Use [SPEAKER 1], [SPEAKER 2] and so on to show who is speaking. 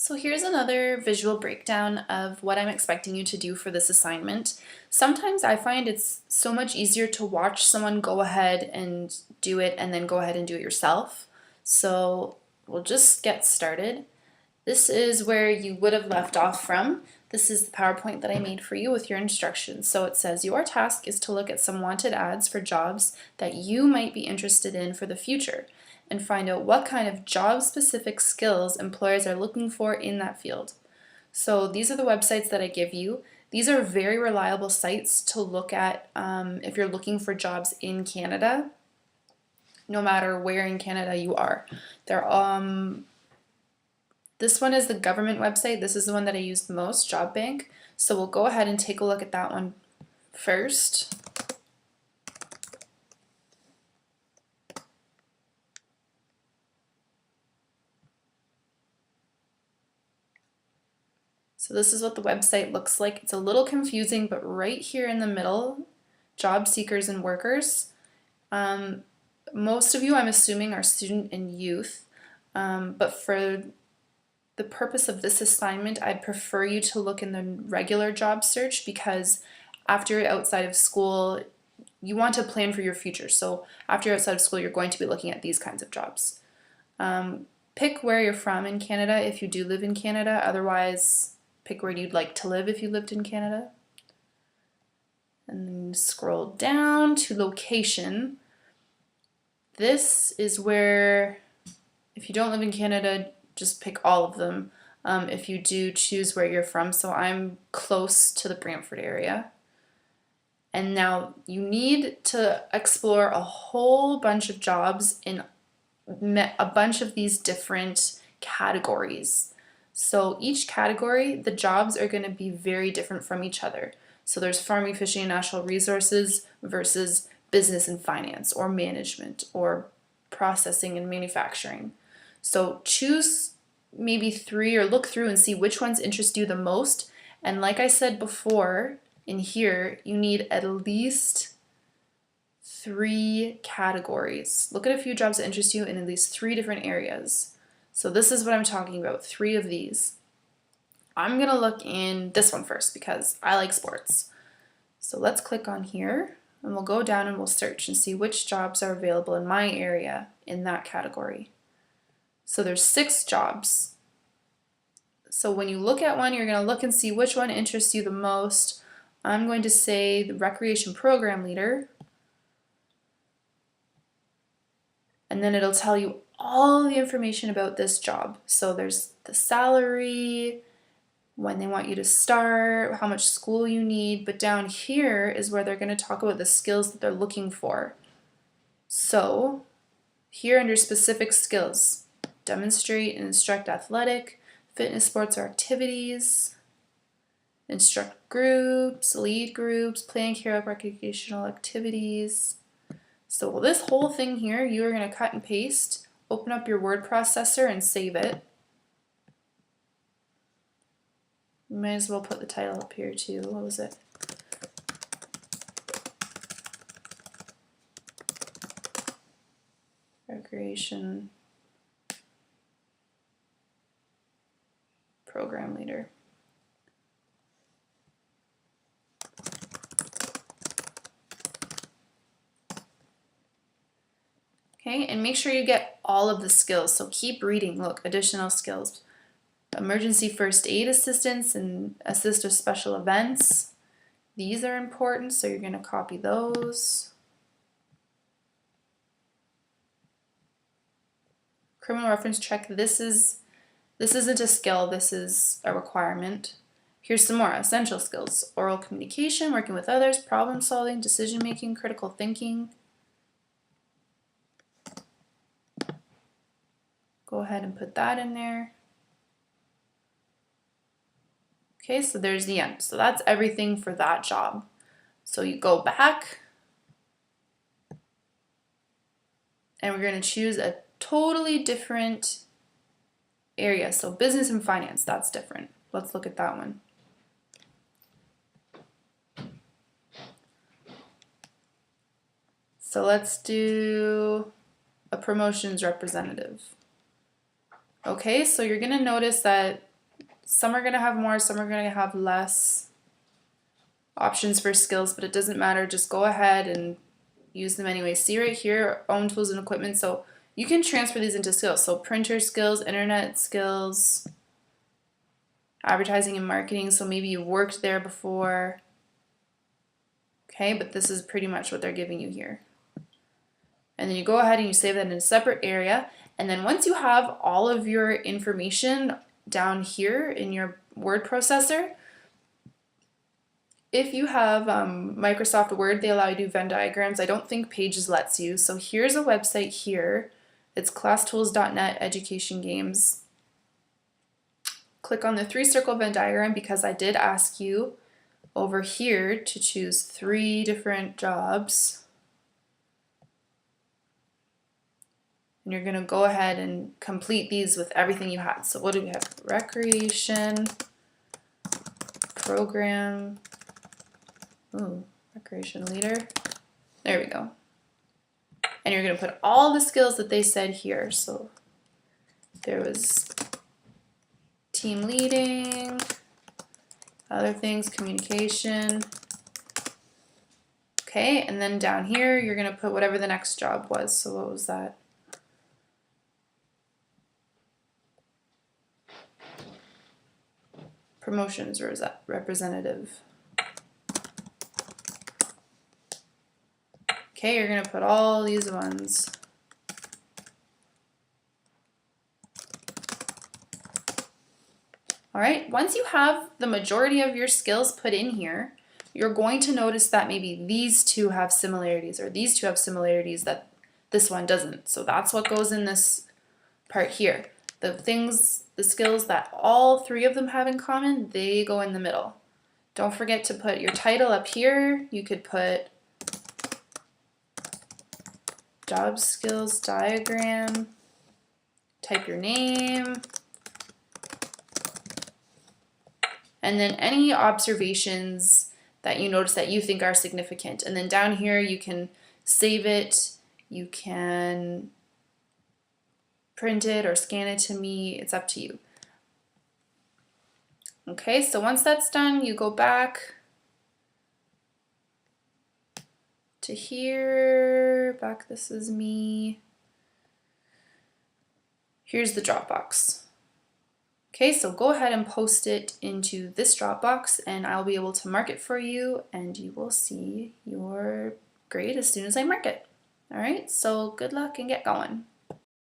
[SPEAKER 1] So here's another visual breakdown of what I'm expecting you to do for this assignment. Sometimes I find it's so much easier to watch someone go ahead and do it and then go ahead and do it yourself. So we'll just get started. This is where you would have left off from. This is the PowerPoint that I made for you with your instructions. So it says your task is to look at some wanted ads for jobs that you might be interested in for the future and find out what kind of job-specific skills employers are looking for in that field. So these are the websites that I give you. These are very reliable sites to look at if you're looking for jobs in Canada, no matter where in Canada you are. This one is the government website. This is the one that I use the most, Job Bank. So we'll go ahead and take a look at that one first. So this is what the website looks like. It's a little confusing, but right here in the middle, job seekers and workers. Most of you, I'm assuming, are student and youth, but for the purpose of this assignment, I'd prefer you to look in the regular job search because after you're outside of school, you want to plan for your future. So after you're outside of school, you're going to be looking at these kinds of jobs. Pick where you're from in Canada if you do live in Canada. Otherwise, pick where you'd like to live if you lived in Canada. And then scroll down to location. This is where, if you don't live in Canada, just pick all of them. If you do, choose where you're from. So I'm close to the Brantford area. And now you need to explore a whole bunch of jobs in a bunch of these different categories. So each category, the jobs are going to be very different from each other. So there's farming, fishing, and natural resources versus business and finance, or management, or processing and manufacturing. So choose maybe 3 or look through and see which ones interest you the most. And like I said before, in here, you need at least 3 categories. Look at a few jobs that interest you in at least 3 different areas. So this is what I'm talking about, 3 of these. I'm gonna look in this one first because I like sports. So let's click on here and we'll go down and we'll search and see which jobs are available in my area in that category. So there's 6 jobs. So when you look at one, you're gonna look and see which one interests you the most. I'm going to say the recreation program leader. And then it'll tell you all the information about this job. So there's the salary, when they want you to start, how much school you need, but down here is where they're going to talk about the skills that they're looking for. So here under specific skills, demonstrate and instruct athletic, fitness, sports, or activities, instruct groups, lead groups, plan, carry out recreational activities. So this whole thing here, you are going to cut and paste, open up your word processor and save it. You might as well put the title up here too. What was it? Recreation program leader. Okay, and make sure you get all of the skills. So keep reading. Look, additional skills. Emergency first aid assistance and assist with special events. These are important, so you're going to copy those. Criminal reference check. This isn't a skill, this is a requirement. Here's some more essential skills. Oral communication, working with others, problem solving, decision making, critical thinking. Go ahead and put that in there. Okay, so there's the end. So that's everything for that job. So you go back and we're going to choose a totally different area. So business and finance, that's different. Let's look at that one. So let's do a promotions representative. Okay, so you're going to notice that Some are going to have more, some are going to have less options for skills, but it doesn't matter. Just go ahead and use them anyway. See right here, own tools and equipment. So you can transfer these into skills. So printer skills, internet skills, advertising and marketing. So maybe you worked there before. Okay, but this is pretty much what they're giving you here. And then you go ahead and you save that in a separate area. And then once you have all of your information down here in your word processor, if you have Microsoft Word, they allow you to do Venn diagrams. I don't think Pages lets you. So here's a website here. It's classtools.net education games. Click on the 3-circle Venn diagram because I did ask you over here to choose 3 different jobs. And you're going to go ahead and complete these with everything you had. So what do we have? Recreation, program, recreation leader. There we go. And you're going to put all the skills that they said here. So there was team leading, other things, communication. Okay, and then down here, you're going to put whatever the next job was. So what was that? Promotions representative. Okay, you're going to put all these ones. All right, once you have the majority of your skills put in here, you're going to notice that maybe these two have similarities or these two have similarities that this one doesn't. So that's what goes in this part here. The skills that all 3 of them have in common, they go in the middle. Don't forget to put your title up here. You could put job skills diagram, type your name, and then any observations that you notice that you think are significant. And then down here you can save it, you can print it or scan it to me, it's up to you. Okay, so once that's done, you go back to here, this is me. Here's the Dropbox. Okay, so go ahead and post it into this Dropbox and I'll be able to mark it for you and you will see your grade as soon as I mark it. All right, so good luck and get going.